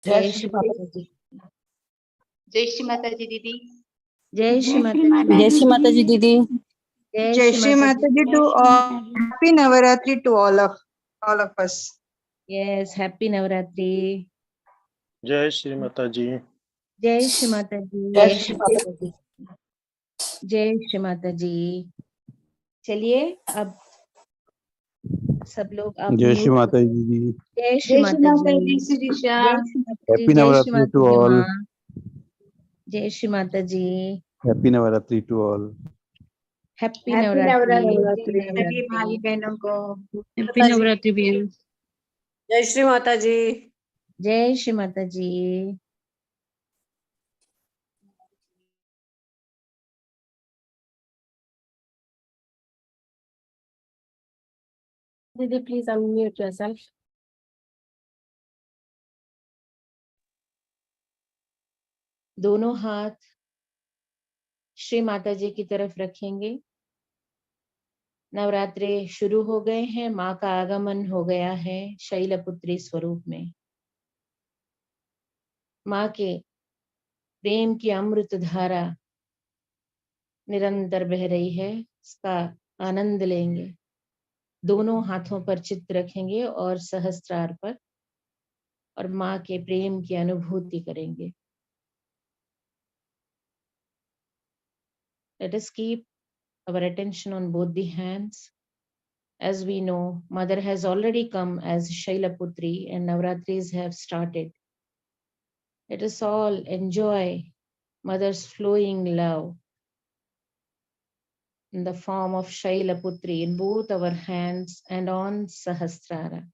जय श्री माता जी। जय श्री माता जी दीदी। जय श्री माता जी। जय श्री माता जी दीदी। जय श्री माता जी to all. Happy Navaratri to all of us. Yes, happy Navaratri. जय श्री माता जी। जय श्री माता जी। जय श्री माता जी। जय श्री माता जी। चलिए अब सब लोग आप जय श्री माता जी दीदी। जय श्री माता जी। Shirisha. Happy Navratri to all. जय श्री माता जी। Happy Navratri to all. Happy Navratri सभी भाई बहनों को हैप्पी नवरात्रि भैया। जय श्री माता जी। जय श्री माता जी। दीदी प्लीज अनम्यूट योरसेल्फ। दोनों हाथ श्री माता जी की तरफ रखेंगे। नवरात्रे शुरू हो गए हैं, माँ का आगमन हो गया है शैलपुत्री स्वरूप में। माँ के प्रेम की अमृत धारा निरंतर बह रही है, इसका आनंद लेंगे। दोनों हाथों पर चित्त रखेंगे और सहस्त्रार पर, और माँ के प्रेम की अनुभूति करेंगे। Let us keep our attention on both the hands. As we know, Mother has already come as Shailaputri and Navratris have started. Let us all enjoy Mother's flowing love in the form of Shailaputri in both our hands and on Sahasrara.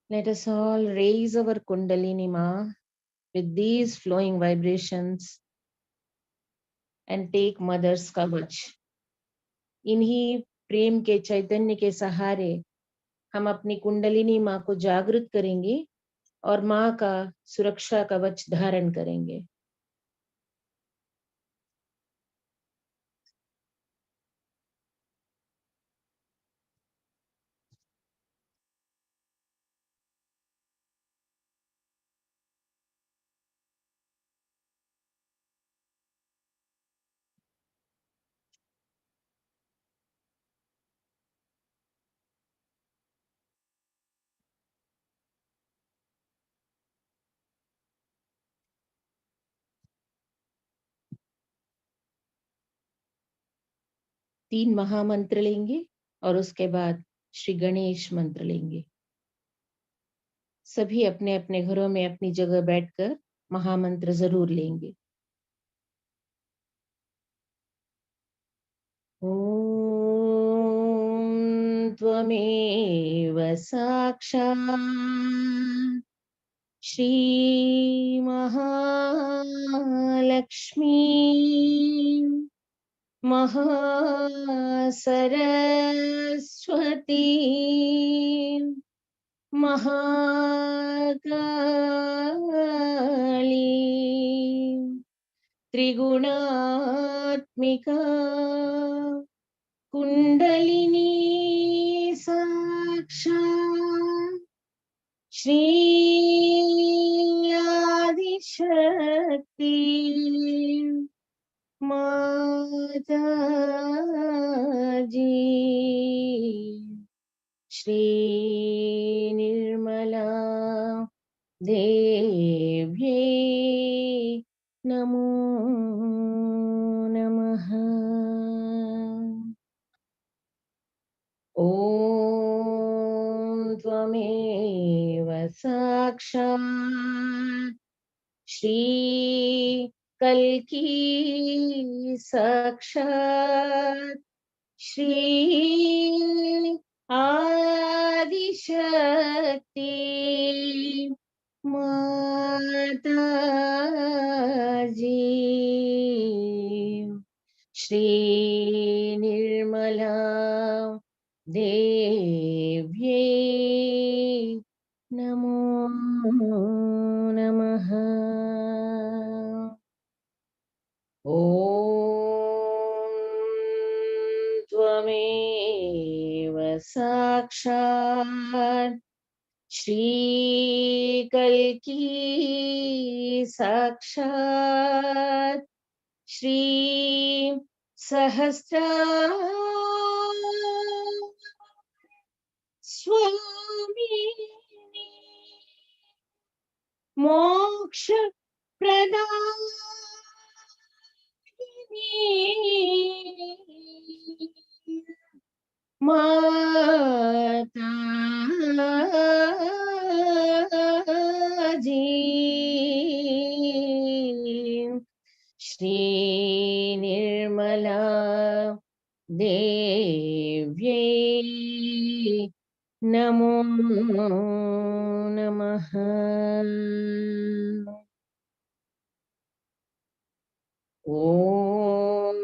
Let us all raise our Kundalini Ma with these flowing vibrations and take Mother's kavach. इन्हीं प्रेम के चैतन्य के सहारे हम अपनी कुंडलिनी माँ को जागृत करेंगे और माँ का सुरक्षा कवच धारण करेंगे। तीन महामंत्र लेंगे और उसके बाद श्री गणेश मंत्र लेंगे। सभी अपने अपने घरों में अपनी जगह बैठकर महामंत्र जरूर लेंगे। ओम त्वमेव साक्षात् श्री महालक्ष्मी महासरस्वती महाकाली त्रिगुणात्मिका कुंडलिनी साक्षात् श्री आदिशक्ति माता जी श्री निर्मला देव्यै नमो नमः। ॐ त्वमेव साक्षात् श्री कल्की साक्षात् श्री आदिशक्ति माता जी श्री निर्मला देव्यै नमो नमः। साक्षात् श्री कल्की साक्षात् श्री सहस्रार स्वामिनी मोक्ष प्रदायिनी माता जी श्री निर्मला देव्यै नमो नमः। ॐ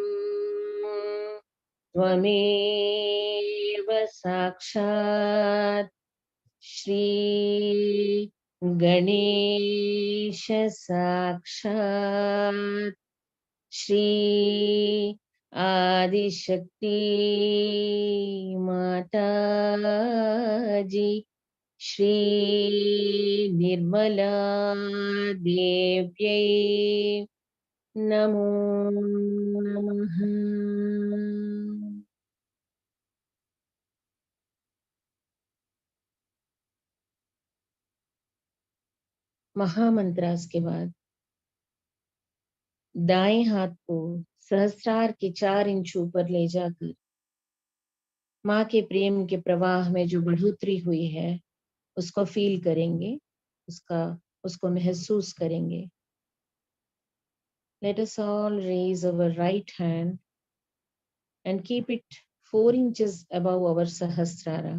त्वमेव साक्षात् श्री गणेश साक्षात् श्री आदिशक्ति माता जी श्री निर्मला देव्यै नमो नमः। महामंत्रास के बाद दाएं हाथ को सहस्रार के 4 इंच ऊपर ले जाकर माँ के प्रेम के प्रवाह में जो बढ़ोतरी हुई है उसको फील करेंगे, उसको महसूस करेंगे। Let us all raise our right hand and keep it 4 inches above our Sahasrara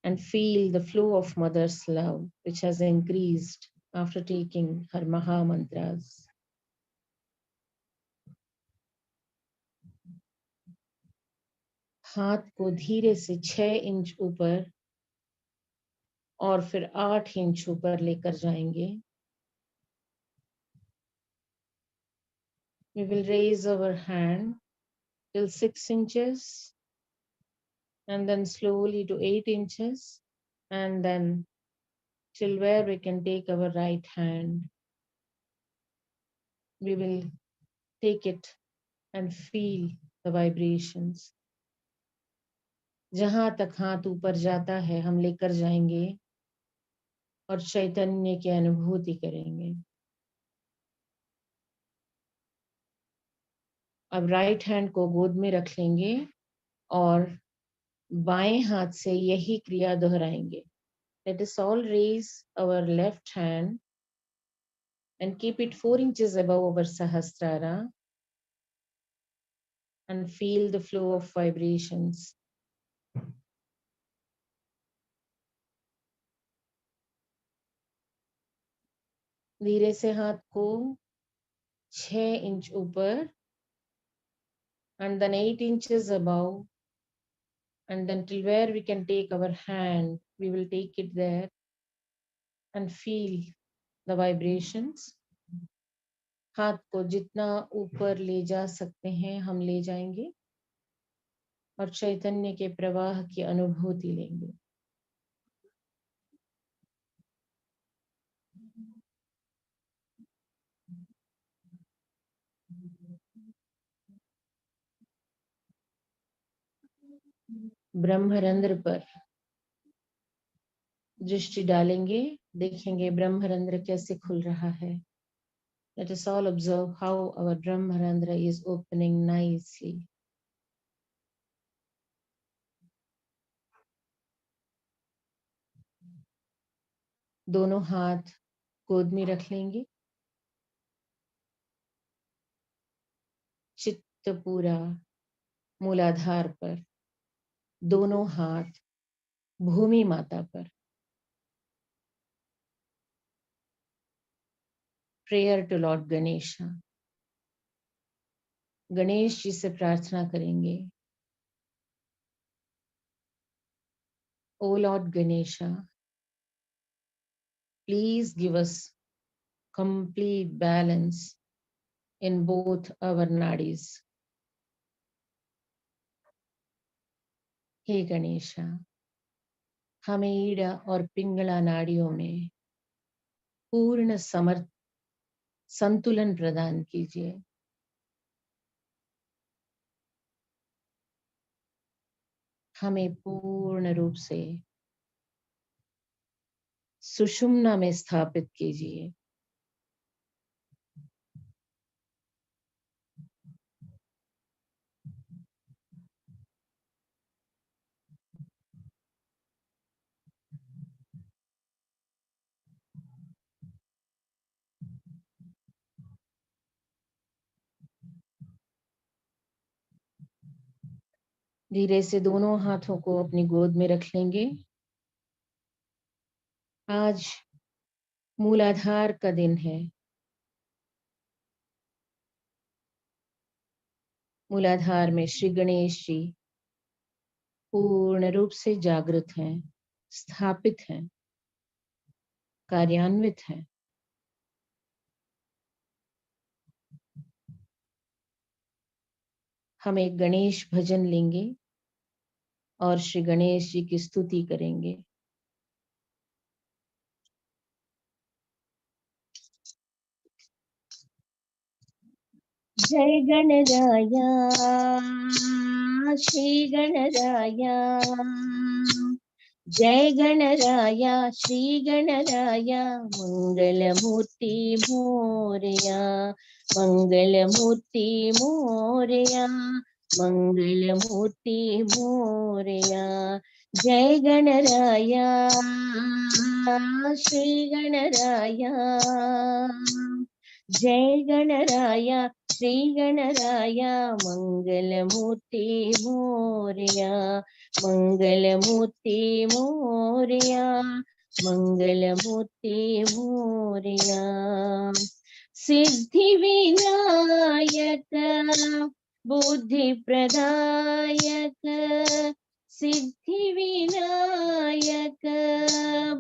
and feel the flow of Mother's love, which has increased after taking her Maha Mantras. हाथ को धीरे से 6 इंच ऊपर और फिर 8 इंच ऊपर लेकर जाएंगे। We will raise our hand till 6 inches and then slowly to 8 inches and then till where we can take our right hand. We will take it and feel the vibrations. जहां तक हाथ ऊपर जाता है हम लेकर जाएंगे और चैतन्य की अनुभूति करेंगे। अब राइट हैंड को गोद में रख लेंगे और बाएं हाथ से यही क्रिया दोहराएंगे। Let us all raise our left hand and keep it 4 inches above our Sahasrara and feel the flow of vibrations. धीरे से हाथ को 6 इंच ऊपर and then 8 inches above and then till where we can take our hand, we will take it there and feel the vibrations. हाथ को जितना ऊपर ले जा सकते हैं हम ले जाएंगे और चैतन्य के प्रवाह की अनुभूति लेंगे। ब्रह्मरंध्र पर दृष्टि डालेंगे, देखेंगे ब्रह्मरंध्र कैसे खुल रहा है। Let us all observe how our Brahmarandra is opening nicely. दोनों हाथ गोद में रख लेंगे। चित्त पूरा मूलाधार पर, दोनों हाथ भूमि माता पर। Prayer to lord Ganesha. Ganesh ji से प्रार्थना करेंगे, O lord Ganesha, please give us complete balance in both our nadis. हे गणेशा, हमें ईड़ा और पिंगला नाड़ियों में पूर्ण संतुलन प्रदान कीजिए। हमें पूर्ण रूप से सुषुम्ना में स्थापित कीजिए। धीरे से दोनों हाथों को अपनी गोद में रख लेंगे। आज मूलाधार का दिन है। मूलाधार में श्री गणेश जी पूर्ण रूप से जागृत हैं, स्थापित हैं, कार्यान्वित हैं। हम एक गणेश भजन लेंगे और श्री गणेश जी की स्तुति करेंगे। जय गणराया श्री गणराया, जय गणराया श्री गणराया, मंगलमूर्ति मोरया, मंगलमूर्ति मोरया, मंगलमूर्ति मोरया। जय गणराया श्री गणराया, जय गणराया श्री गणराया, मंगलमूर्ति मोरया, मंगलमूर्ति मोरया, मंगलमूर्ति मोरया। सिद्धि विनायक बुद्धि प्रदायक, सिद्धि विनायक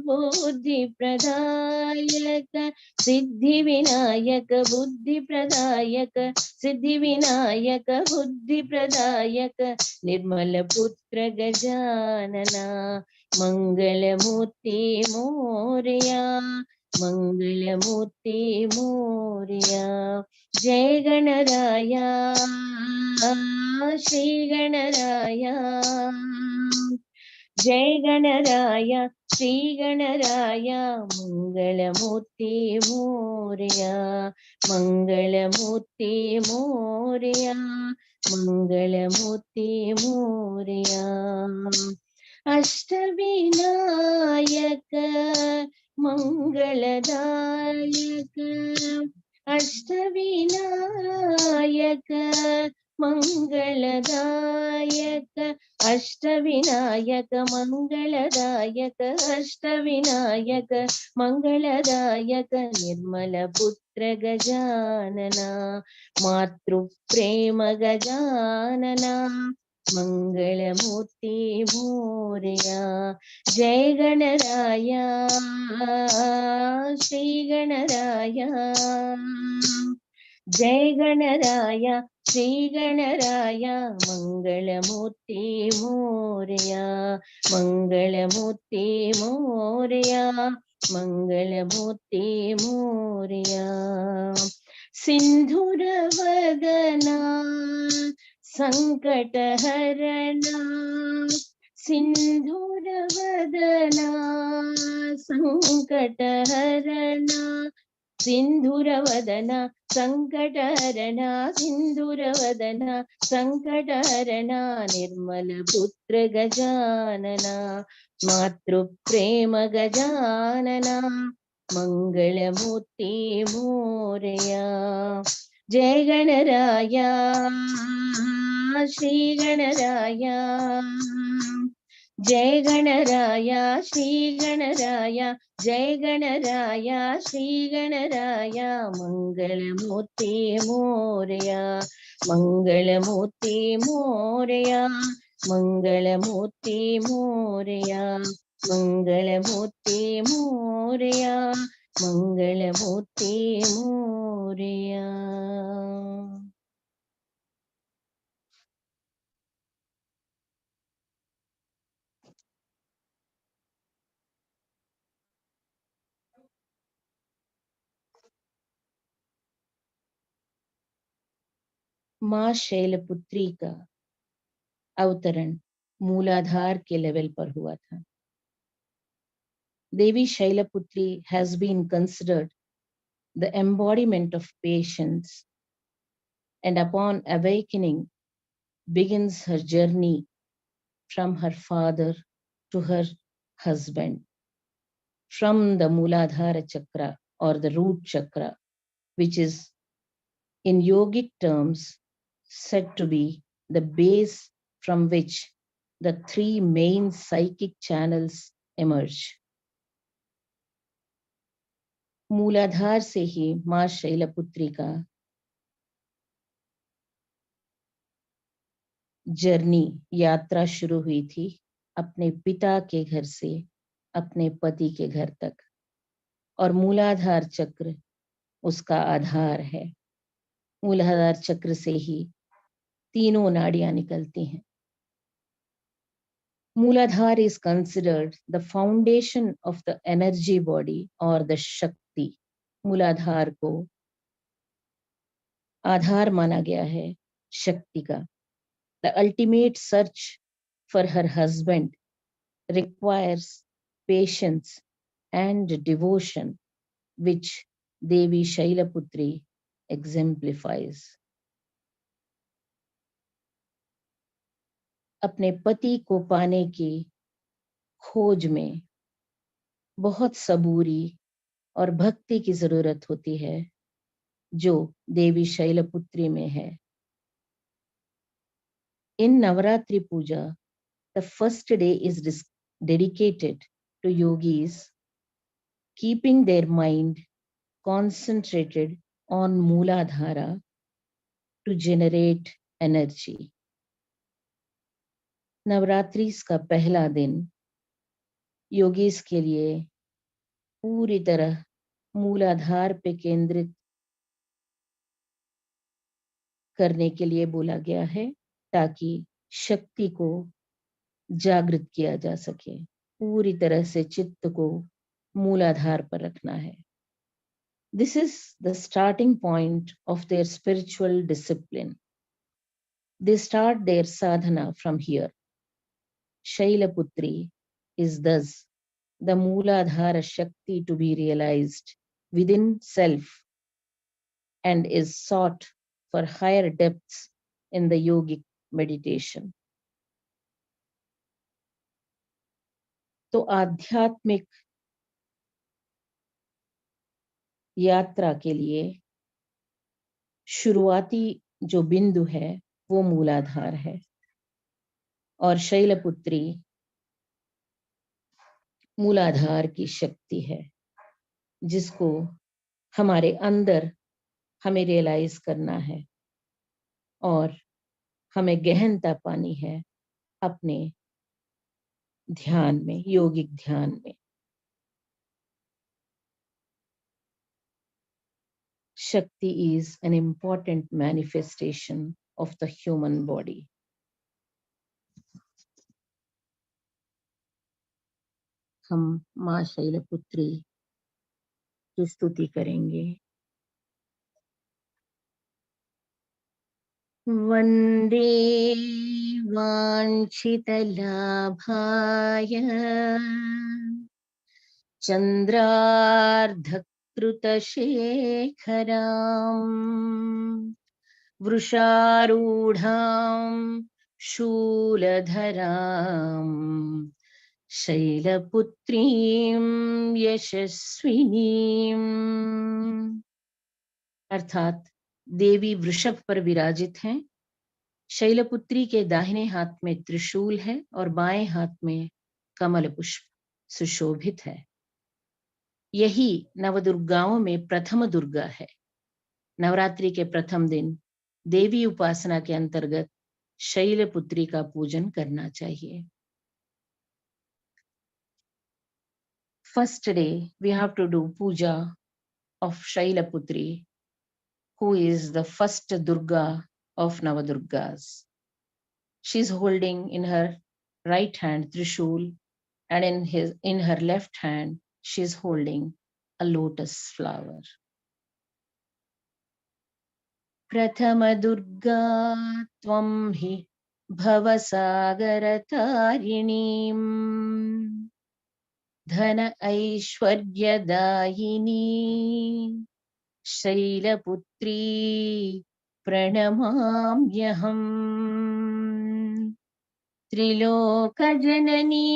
बुद्धि प्रदायक, सिद्धि विनायक बुद्धि प्रदायक, सिद्धि विनायक बुद्धि प्रदायक, निर्मल पुत्र गजानना, मंगलमूर्ति मोरया, मंगलमूर्ति मोरया। जय गणराया श्री गणराया, जय गणराया श्री गणराया, मंगलमूर्ति मोरया, मंगलमूर्ति मोरया, मंगलमूर्ति मोरया। अष्टविनायक मंगलदायक, अष्टविनायक मंगलदायक, अष्टविनायक मंगलदायक, अष्टविनायक मंगलदायक, निर्मल पुत्र गजानना, मातृप्रेम गजानना, मंगलमूर्ति मोरया। जय गणराया श्री गणराया, जय गणराया श्री गणराया, मंगलमूर्ति मोरया, मंगलमूर्ति मोरया, मंगलमूर्ति मोरया। सिंधुर वदना संकटहरणा, सिंधुर वदना संकटहरणा, सिंधुरवदना संकटहरणा, सिंधुरवदना संकटहरणा, निर्मल पुत्र गजानना, मातृप्रेम गजानना, मंगलमूर्ति मोरया। जय गणराया श्री गणराया, जय गणराया श्री गणराया, जय गणराया श्री गणराया, मंगलमूर्ति मोरया, मंगलमूर्ति मोरया, मंगलमूर्ति मोरया, मंगलमूर्ति मोरया, मंगलमूर्ति मोरया। माँ शैलपुत्री का अवतरण मूलाधार के लेवल पर हुआ था. देवी Shailputri has been considered the embodiment of patience, and upon awakening begins her journey from her father to her husband, from the Muladhara chakra or the root chakra, which is in yogic terms said to be the base from which the three main psychic channels emerge. मूलाधार से ही माँ शैलपुत्री का journey यात्रा शुरू हुई थी, अपने पिता के घर से अपने पति के घर तक, और मूलाधार चक्र उसका आधार है. मूलाधार चक्र से ही तीनों नाड़ियां निकलती हैं. Muladhara is considered the foundation of the energy body or the Shakti. मूलाधार को आधार माना गया है शक्ति का. The ultimate search for her husband requires patience and devotion, which Devi Shailaputri exemplifies. अपने पति को पाने की खोज में बहुत सबूरी और भक्ति की जरूरत होती है, जो देवी शैलपुत्री में है. In Navaratri Puja, the first day is dedicated to yogis keeping their mind concentrated on Muladhara to generate energy. Navratri का पहला दिन योगीस के लिए पूरी तरह मूलाधार पे केंद्रित करने के लिए बोला गया है, ताकि शक्ति को जागृत किया जा सके. पूरी तरह से चित्त को मूलाधार पर रखना है. This is the starting point of their spiritual discipline. They start their sadhana from here. Shailaputri is thus the Muladhara Shakti to be realized within self and is sought for higher depths in the yogic meditation. तो आध्यात्मिक यात्रा के लिए शुरुआती जो बिंदु है वो मूलाधार है, और शैलपुत्री मूलाधार की शक्ति है, जिसको हमारे अंदर हमें रियलाइज करना है और हमें गहनता पानी है अपने ध्यान में, योगिक ध्यान में. Shakti is an important manifestation of the human body. हम माँ शैलपुत्री की स्तुति करेंगे. वंदे वाञ्छितलाभाय चन्द्रार्धकृतशेखराम् वृषारूढां शूलधराम् शैलपुत्रीं यशस्विनीम्. अर्थात देवी वृषभ पर विराजित हैं. शैलपुत्री के दाहिने हाथ में त्रिशूल है और बाएं हाथ में कमल पुष्प सुशोभित है. यही नवदुर्गाओं में प्रथम दुर्गा है. नवरात्रि के प्रथम दिन देवी उपासना के अंतर्गत शैलपुत्री का पूजन करना चाहिए. First day we have to do puja of Shailaputri, who is the first Durga of Navadurgas. She is holding in her right hand Trishul, and in her left hand she is holding a lotus flower. प्रथम दुर्गा त्वं हि भवसागरतारिणीम् धन ऐश्वर्यदायिनी शैलपुत्री प्रणमाम्यहम् त्रिलोकजननी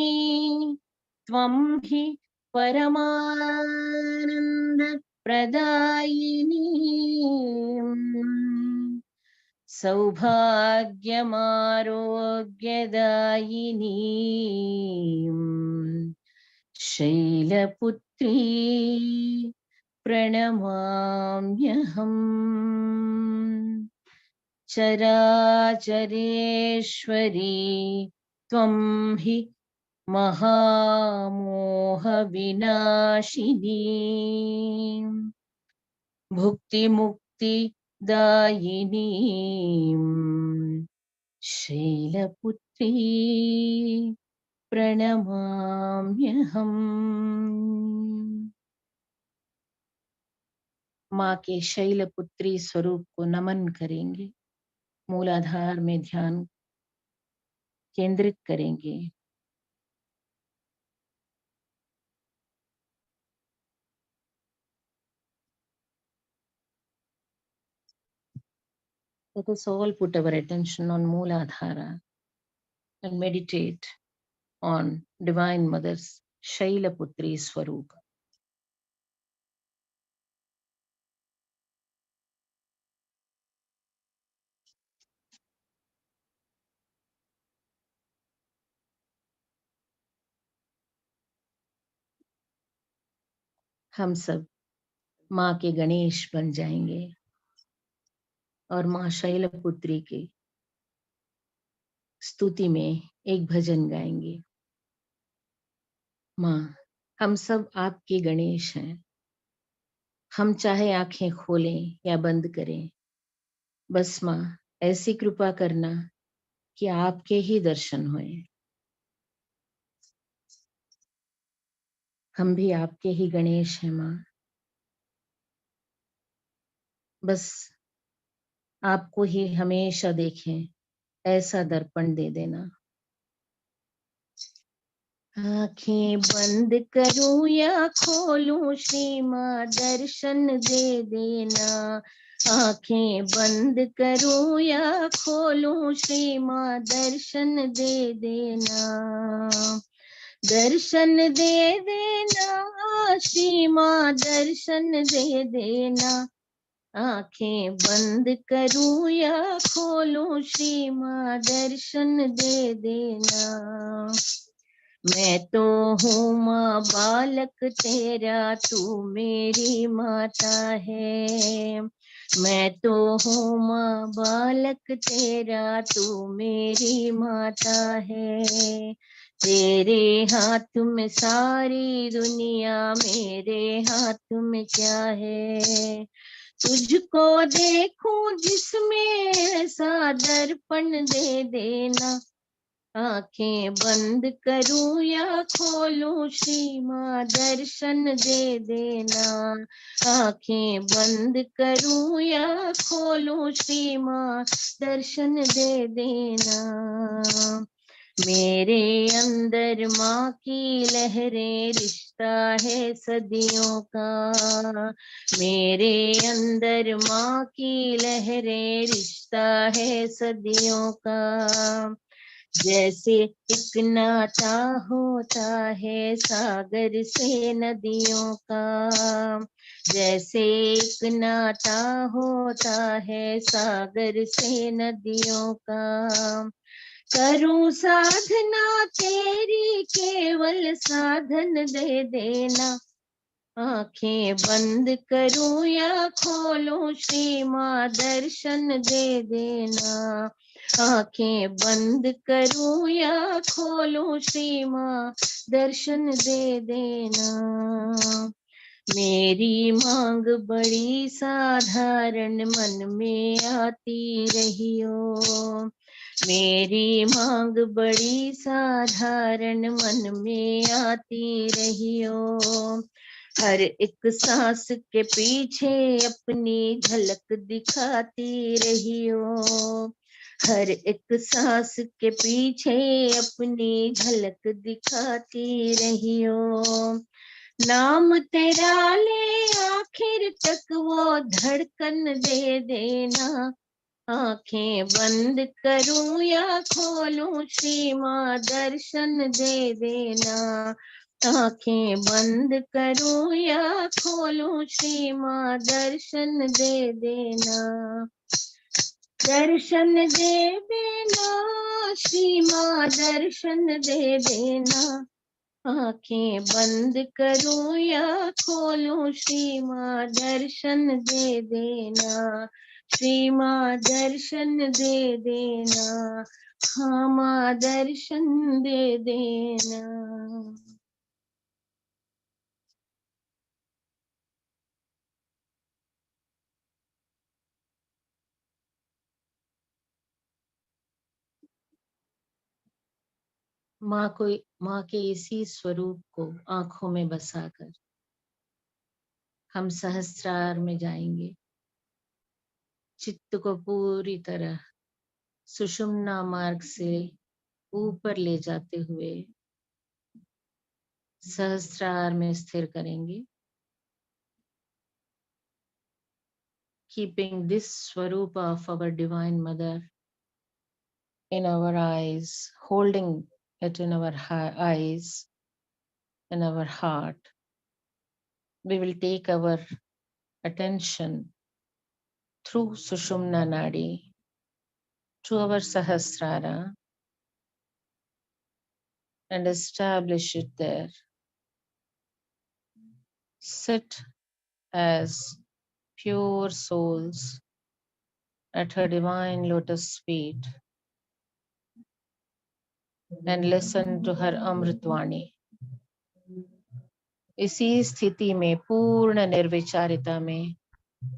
त्वं हि परमानन्दप्रदायिनी सौभाग्यमारोग्यदायिनी शैलपुत्री प्रणमाम्यहम् चराचरेश्वरी त्वं हि महामोहविनाशिनी भुक्तिमुक्तिदायिनी शैलपुत्री प्रणमाम्यहम्। माँ के शैलपुत्री स्वरूप को नमन करेंगे। मूलाधार में ध्यान केंद्रित करेंगे। Let us all put our attention on Muladhara and meditate on Divine Mother's Shailaputri Swarup. हम सब माँ के गणेश बन जाएंगे और माँ शैलपुत्री की स्तुति में एक भजन गाएंगे। माँ, हम सब आपके गणेश हैं। हम चाहे आंखें खोलें या बंद करें, बस माँ ऐसी कृपा करना कि आपके ही दर्शन होएं। हम भी आपके ही गणेश हैं माँ, बस आपको ही हमेशा देखें ऐसा दर्पण दे देना। आंखें बंद करूं या खोलूं श्री माँ दर्शन दे देना। आंखें बंद करूं या खोलूं श्री माँ दर्शन दे देना। दर्शन दे देना श्री माँ दर्शन दे देना। आंखें बंद करूं या खोलूं श्री माँ दर्शन दे देना। मैं तो हूँ माँ बालक तेरा, तू मेरी माता है। मैं तो हूँ माँ बालक तेरा, तू मेरी माता है। तेरे हाथ में सारी दुनिया, मेरे हाथ में क्या है। तुझको देखूं जिसमें ऐसा दर्पण दे देना। आंखें बंद करूं या खोलूं श्री माँ दर्शन दे देना। आंखें बंद करूं या खोलूं श्री माँ दर्शन दे देना। मेरे अंदर माँ की लहरें, रिश्ता है सदियों का। मेरे अंदर माँ की लहरें, रिश्ता है सदियों का। जैसे एक नाता होता है सागर से नदियों का। जैसे एक नाता होता है सागर से नदियों का। करूं साधना तेरी, केवल साधन दे देना। आंखें बंद करूं या खोलूं श्री माँ दर्शन दे देना। आंखें बंद करूं या खोलूं श्री माँ दर्शन दे देना। मेरी मांग बड़ी साधारण, मन में आती रहियो। मेरी मांग बड़ी साधारण, मन में आती रहियो। हर एक सांस के पीछे अपनी झलक दिखाती रहियो, हर एक सांस के पीछे अपनी झलक दिखाती रहियो, नाम तेरा ले आखिर तक वो धड़कन दे देना, आंखें बंद करूं या खोलूं श्री माँ दर्शन दे देना, आंखें बंद करूं या खोलूं श्री माँ दर्शन दे देना, दर्शन दे देना श्री माँ दर्शन दे देना, आंखें बंद करूं या खोलूं श्री माँ दर्शन दे देना, श्री माँ दर्शन दे देना, हाँ माँ दर्शन दे देना। माँ के इसी स्वरूप को आंखों में बसाकर हम सहस्त्रार में जाएंगे, चित्त को पूरी तरह सुषुम्ना मार्ग से ऊपर ले जाते हुए सहस्त्रार में स्थिर करेंगे, keeping this swarupa of our divine mother in our eyes, holding it in our eyes, in our heart. We will take our attention through Sushumna Nadi to our Sahasrara and establish it there. Sit as pure souls at her divine lotus feet and listen to her Amritvani. इसी स्थिति में पूर्ण निर्विचारिता में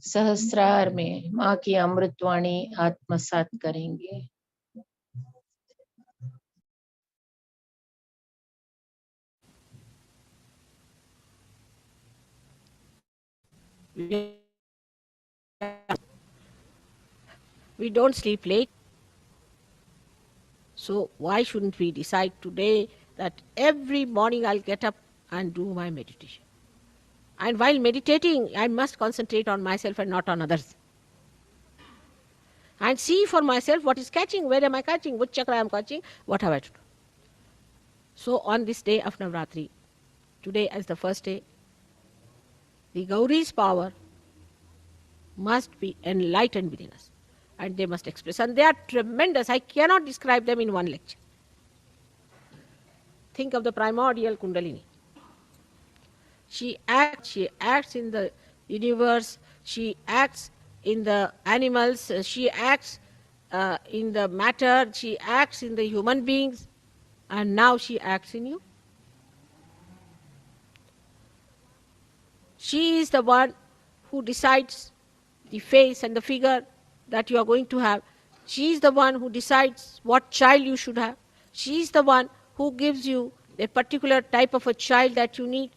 सहस्रार में माँ की अमृतवाणी आत्मसात करेंगे। We don't sleep late. So why shouldn't we decide today that every morning I'll get up and do my meditation? And while meditating, I must concentrate on myself and not on others. And see for myself what is catching, where am I catching, which chakra I am catching, what have I to do. So on this day of Navaratri, today as the first day, the Gauri's power must be enlightened within us. And they must express. And they are tremendous. I cannot describe them in one lecture. Think of the primordial Kundalini. She acts in the universe, she acts in the animals, she acts in the matter, she acts in the human beings, and now she acts in you. She is the one who decides the face and the figure that you are going to have. She is the one who decides what child you should have. She is the one who gives you a particular type of a child that you need.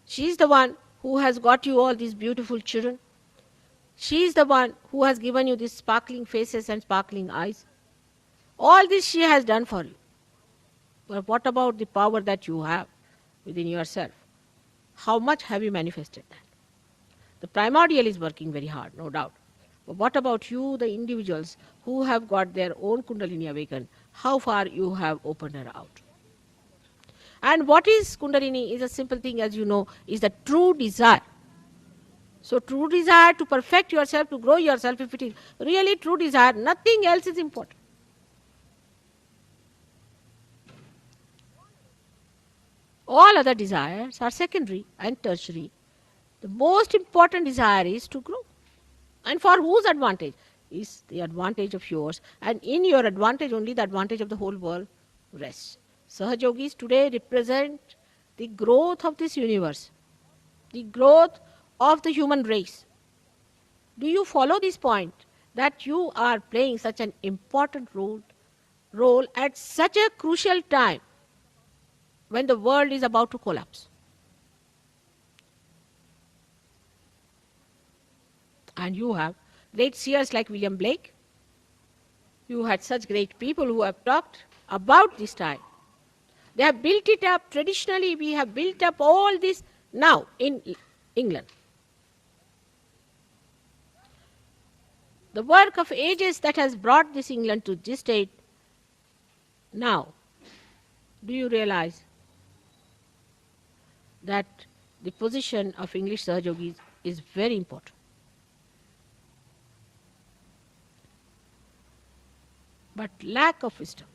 She is the one who has got you all these beautiful children. She is the one who has given you these sparkling faces and sparkling eyes. All this she has done for you. But what about the power that you have within yourself? How much have you manifested that? The primordial is working very hard, no doubt. But what about you, the individuals who have got their own Kundalini awakened? How far you have opened her out? And what is Kundalini is a simple thing, as you know, is the true desire. So true desire to perfect yourself, to grow yourself, if it is really true desire, nothing else is important. All other desires are secondary and tertiary. The most important desire is to grow. And for whose advantage? Is the advantage of yours. And in your advantage only the advantage of the whole world rests. Sahajogis today represent the growth of this universe, the growth of the human race. Do you follow this point? That you are playing such an important role at such a crucial time when the world is about to collapse. And you have great seers like William Blake. You had such great people who have talked about this time. They have built it up. Traditionally, we have built up all this now in England. The work of ages that has brought this England to this state. Now, do you realize that the position of English Sahajogis is very important? But lack of wisdom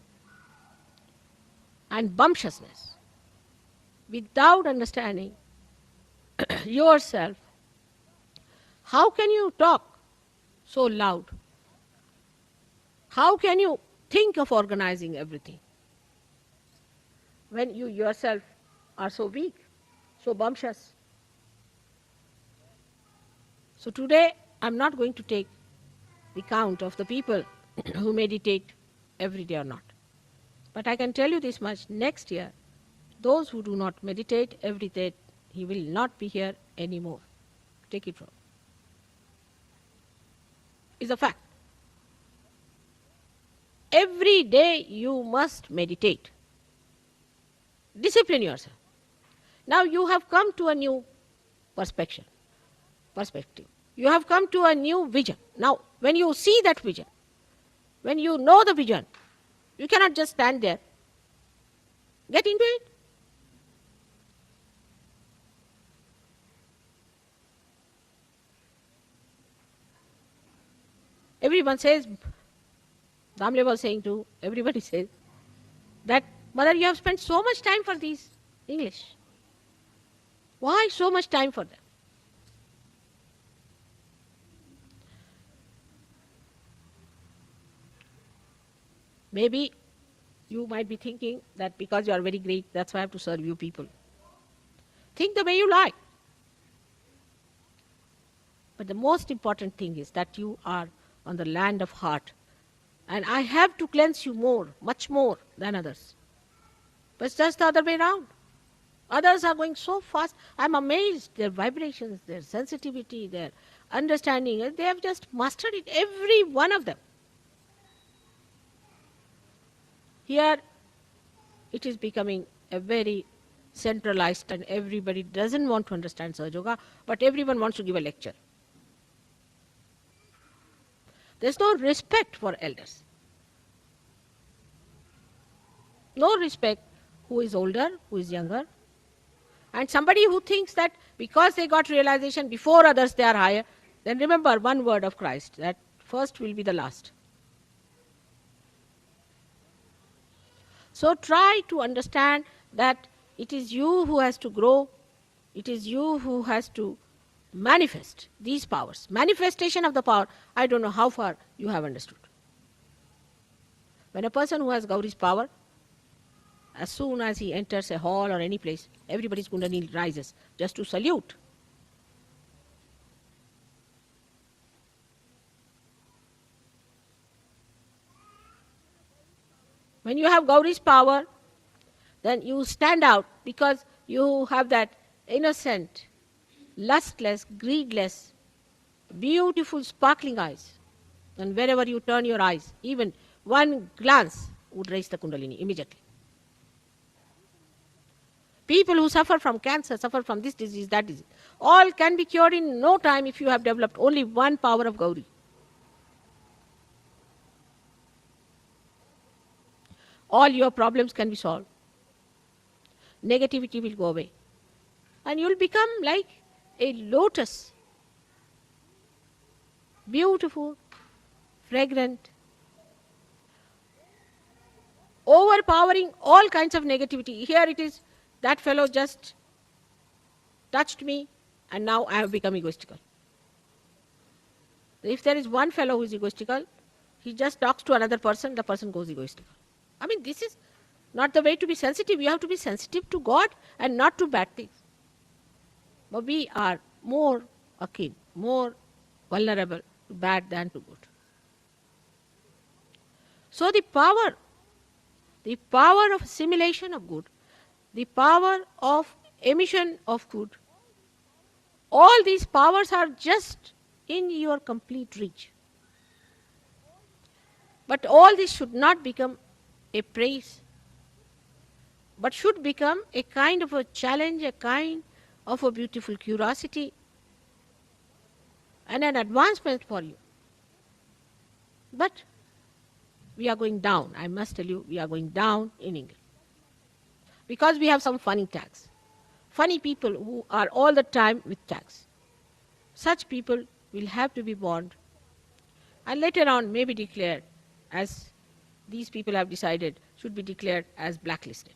and bumptiousness, without understanding yourself, how can you talk so loud? How can you think of organizing everything when you yourself are so weak, so bumptious? So today I'm not going to take the count of the people who meditate every day or not. But I can tell you this much, next year, those who do not meditate every day, he will not be here anymore. Take it from. It's a fact. Every day you must meditate. Discipline yourself. Now you have come to a new perspective. You have come to a new vision. Now, when you see that vision, when you know the vision, you cannot just stand there. Get into it. Everyone says, Damle was saying too, everybody says, that, Mother, you have spent so much time for these English. Why so much time for them? Maybe you might be thinking that because you are very great, that's why I have to serve you people. Think the way you like. But the most important thing is that you are on the land of heart. And I have to cleanse you more, much more than others. But it's just the other way around. Others are going so fast. I'm amazed. Their vibrations, their sensitivity, their understanding, they have just mastered it, every one of them. Here, it is becoming a very centralized, and everybody doesn't want to understand Sahaja Yoga, but everyone wants to give a lecture. There's no respect for elders. No respect who is older, who is younger. And somebody who thinks that because they got realization before others they are higher, then remember one word of Christ, that first will be the last. So try to understand that it is you who has to grow, it is you who has to manifest these powers. Manifestation of the power, I don't know how far you have understood. When a person who has Gauri's power, as soon as he enters a hall or any place, everybody's Kundalini rises just to salute. When you have Gauri's power, then you stand out because you have that innocent, lustless, greedless, beautiful, sparkling eyes. And wherever you turn your eyes, even one glance would raise the Kundalini immediately. People who suffer from cancer, suffer from this disease, that disease, all can be cured in no time if you have developed only one power of Gauri. All your problems can be solved. Negativity will go away. And you'll become like a lotus. Beautiful, fragrant, overpowering all kinds of negativity. Here it is, that fellow just touched me and now I have become egoistical. If there is one fellow who is egoistical, he just talks to another person, the person goes egoistical. I mean, this is not the way to be sensitive. You have to be sensitive to God and not to bad things. But we are more akin, more vulnerable to bad than to good. So the power of assimilation of good, the power of emission of good, all these powers are just in your complete reach. But all this should not become a praise, but should become a kind of a challenge, a kind of a beautiful curiosity, and an advancement for you. But we are going down. I must tell you, we are going down in England. Because we have some funny tags. Funny people who are all the time with tags. Such people will have to be warned and later on may be declared, as these people have decided, should be declared as blacklisted.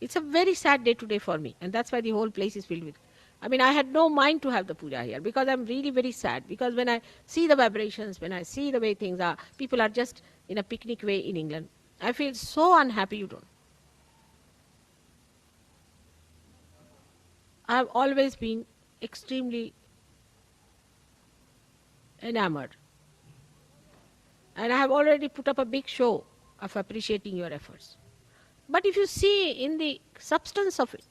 It's a very sad day today for me, and that's why the whole place is filled with. I mean, I had no mind to have the puja here because I'm really very sad. Because when I see the vibrations, when I see the way things are, people are just in a picnic way in England, I feel so unhappy, you don't. I've always been extremely enamored. And I have already put up a big show of appreciating your efforts. But if you see in the substance of it,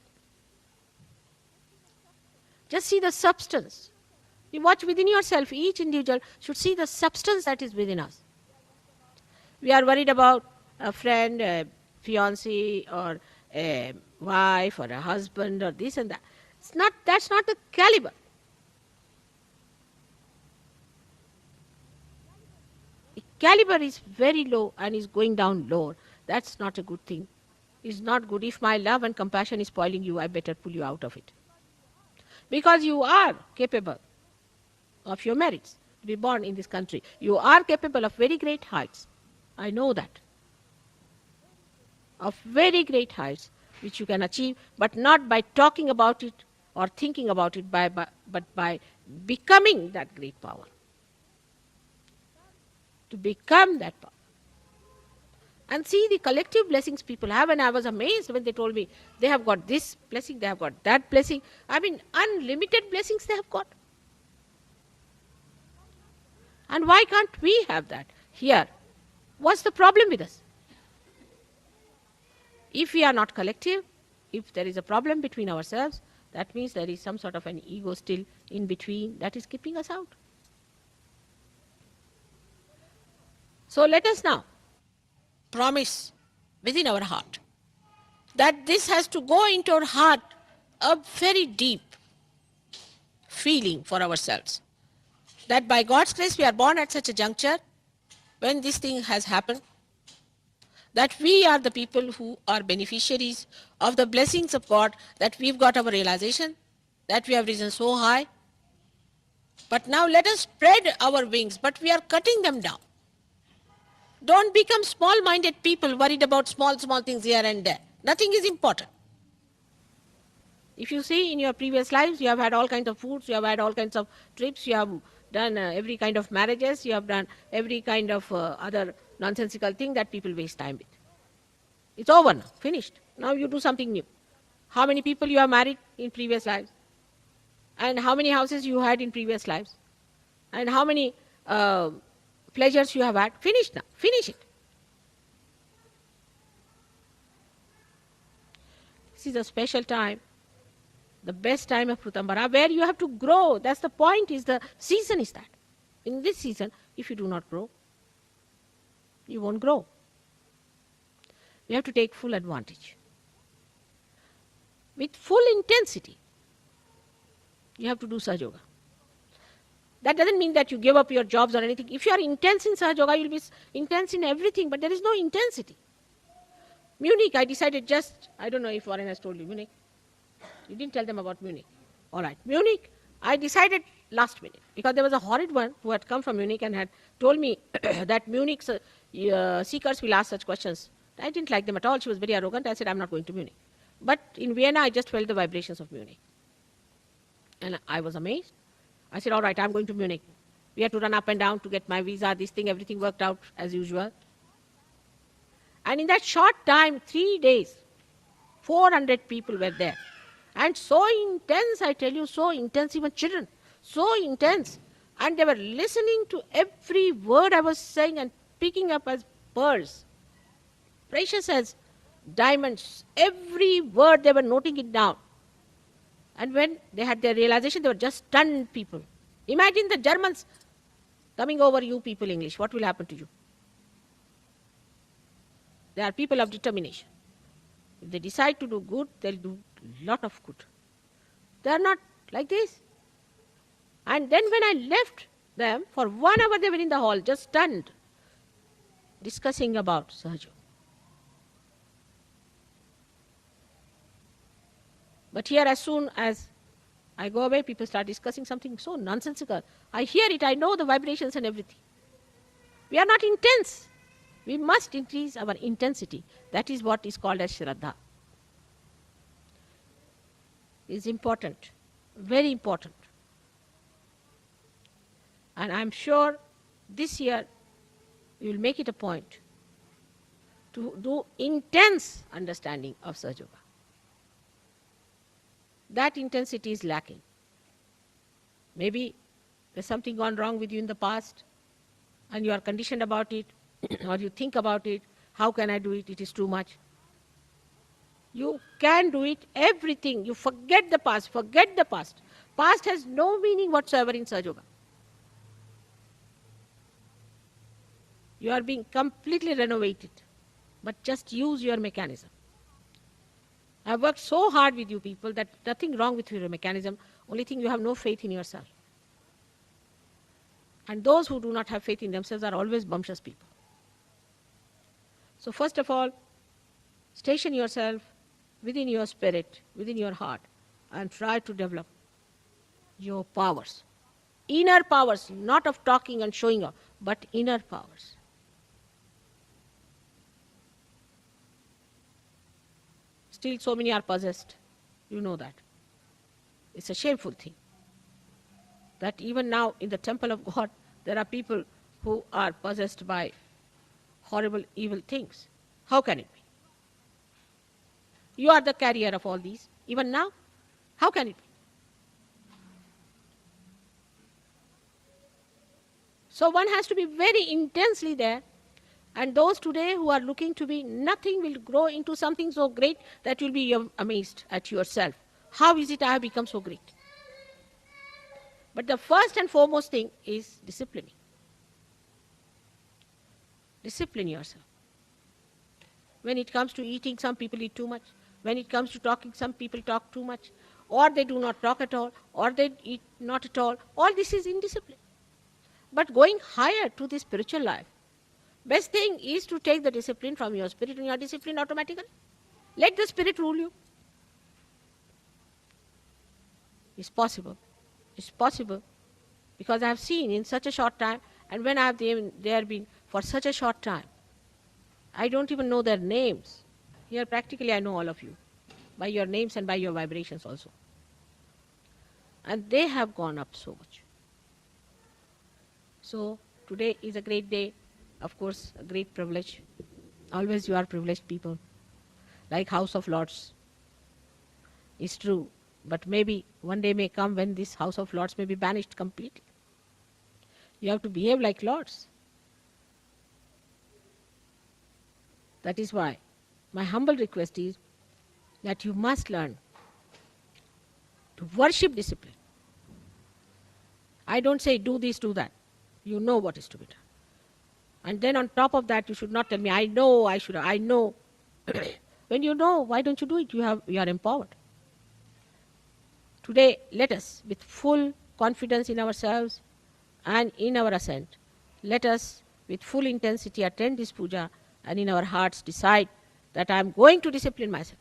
just see the substance. You watch within yourself, each individual should see the substance that is within us. We are worried about a friend, a fiancé, or a wife, or a husband, or this and that. That's not the caliber. The caliber is very low and is going down lower. That's not a good thing. It's not good. If my love and compassion is spoiling you, I better pull you out of it. Because you are capable of your merits to be born in this country. You are capable of very great heights. I know that. Of very great heights which you can achieve, but not by talking about it or thinking about it, but by becoming that great power. To become that power. And see the collective blessings people have, and I was amazed when they told me they have got this blessing, they have got that blessing. I mean, unlimited blessings they have got. And why can't we have that here? What's the problem with us? If we are not collective, if there is a problem between ourselves, that means there is some sort of an ego still in between that is keeping us out. So let us now promise within our heart that this has to go into our heart, a very deep feeling for ourselves, that by God's grace we are born at such a juncture when this thing has happened, that we are the people who are beneficiaries of the blessings of God, that we've got our realization, that we have risen so high. But now let us spread our wings, but we are cutting them down. Don't become small-minded people worried about small things here and there. Nothing is important. If you see in your previous lives, you have had all kinds of foods, you have had all kinds of trips, you have done every kind of marriages, you have done every kind of other nonsensical thing that people waste time with. It's over now, finished. Now you do something new. How many people you have married in previous lives? And how many houses you had in previous lives? And how many pleasures you have had? Finished now. Finish it. This is a special time, the best time of Prutambara, where you have to grow. That's the point, is the season is that. In this season, if you do not grow, you won't grow. You have to take full advantage. With full intensity, you have to do Sahaja Yoga. That doesn't mean that you give up your jobs or anything. If you are intense in Sahaja Yoga, you'll be intense in everything, but there is no intensity. Munich, I decided just, I don't know if Warren has told you, Munich. You didn't tell them about Munich. All right, Munich, I decided last minute, because there was a horrid one who had come from Munich and had told me that Munich's seekers will ask such questions. I didn't like them at all. She was very arrogant. I said, I'm not going to Munich. But in Vienna, I just felt the vibrations of Munich. And I was amazed. I said, all right, I'm going to Munich. We had to run up and down to get my visa, this thing, everything worked out as usual. And in that short time, 3 days, 400 people were there. And so intense, I tell you, so intense, even children, so intense. And they were listening to every word I was saying and picking up as pearls. Precious as diamonds. Every word, they were noting it down. And when they had their realization, they were just stunned people. Imagine the Germans coming over you people English. What will happen to you? They are people of determination. If they decide to do good, they'll do a lot of good. They are not like this. And then when I left them, for 1 hour they were in the hall, just stunned, discussing about Sahaja. But here, as soon as I go away, people start discussing something so nonsensical. I hear it, I know the vibrations and everything. We are not intense. We must increase our intensity. That is what is called as Shraddha. It's important, very important. And I'm sure this year you will make it a point to do intense understanding of Sahaja Yoga. That intensity is lacking. Maybe there's something gone wrong with you in the past and you are conditioned about it, or you think about it, how can I do it? It is too much. You can do it, everything. You forget the past, forget the past. Past has no meaning whatsoever in Sahaja Yoga. You are being completely renovated, but just use your mechanism. I've worked so hard with you people that nothing wrong with your mechanism, only thing you have no faith in yourself. And those who do not have faith in themselves are always bumptious people. So first of all, station yourself within your spirit, within your heart, and try to develop your powers. Inner powers, not of talking and showing off, but inner powers. Still so many are possessed. You know that. It's a shameful thing. That even now in the temple of God, there are people who are possessed by horrible, evil things. How can it be? You are the carrier of all these. Even now, how can it be? So one has to be very intensely there. And those today who are looking to be, nothing will grow into something so great that you'll be amazed at yourself. How is it I have become so great? But the first and foremost thing is disciplining. Discipline yourself. When it comes to eating, some people eat too much. When it comes to talking, some people talk too much. Or they do not talk at all. Or they eat not at all. All this is indiscipline. But going higher to the spiritual life, best thing is to take the discipline from your spirit and you are disciplined automatically. Let the spirit rule you. It's possible. It's possible. Because I have seen in such a short time, and when I have there been for such a short time, I don't even know their names. Here practically I know all of you, by your names and by your vibrations also. And they have gone up so much. So today is a great day, of course, a great privilege. Always you are privileged people, like House of Lords. It's true, but maybe one day may come when this House of Lords may be banished completely. You have to behave like lords. That is why my humble request is that you must learn to worship discipline. I don't say do this, do that. You know what is to be done. And then on top of that, you should not tell me, I know, I know. When you know, why don't you do it? You are empowered. Today, let us, with full confidence in ourselves and in our ascent, let us, with full intensity, attend this puja and in our hearts decide that I am going to discipline myself.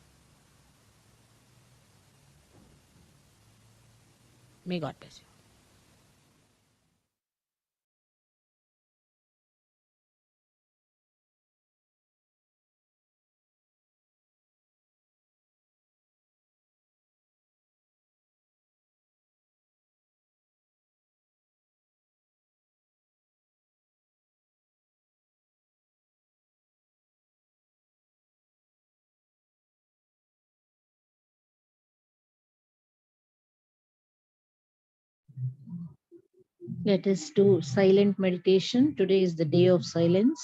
May God bless you. Let us do silent meditation. Today is the day of silence.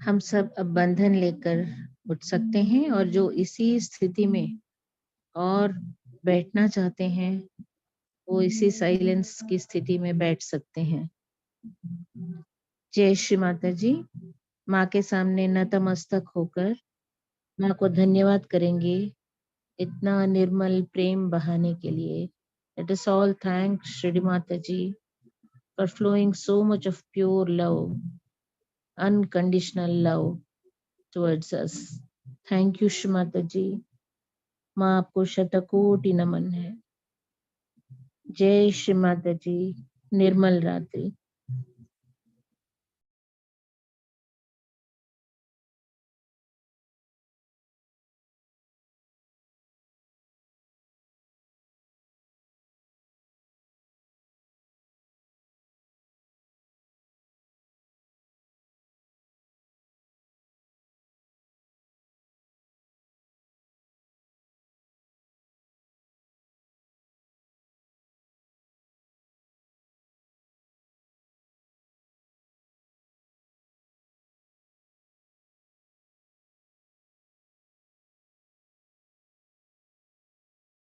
हम सब अब बंधन लेकर उठ सकते हैं और जो इसी स्थिति में और बैठना चाहते हैं वो इसी साइलेंस की स्थिति में बैठ सकते हैं। जय श्री माता जी। माँ के सामने नतमस्तक होकर माँ को धन्यवाद करेंगे इतना निर्मल प्रेम बहाने के लिए। Let us all thank Shri Mata Ji for flowing so much of pure love, unconditional love towards us. Thank you, Shri Mata Ji. माँ आपको शतकोटि नमन है। जय श्री माता जी। निर्मल रात्रि।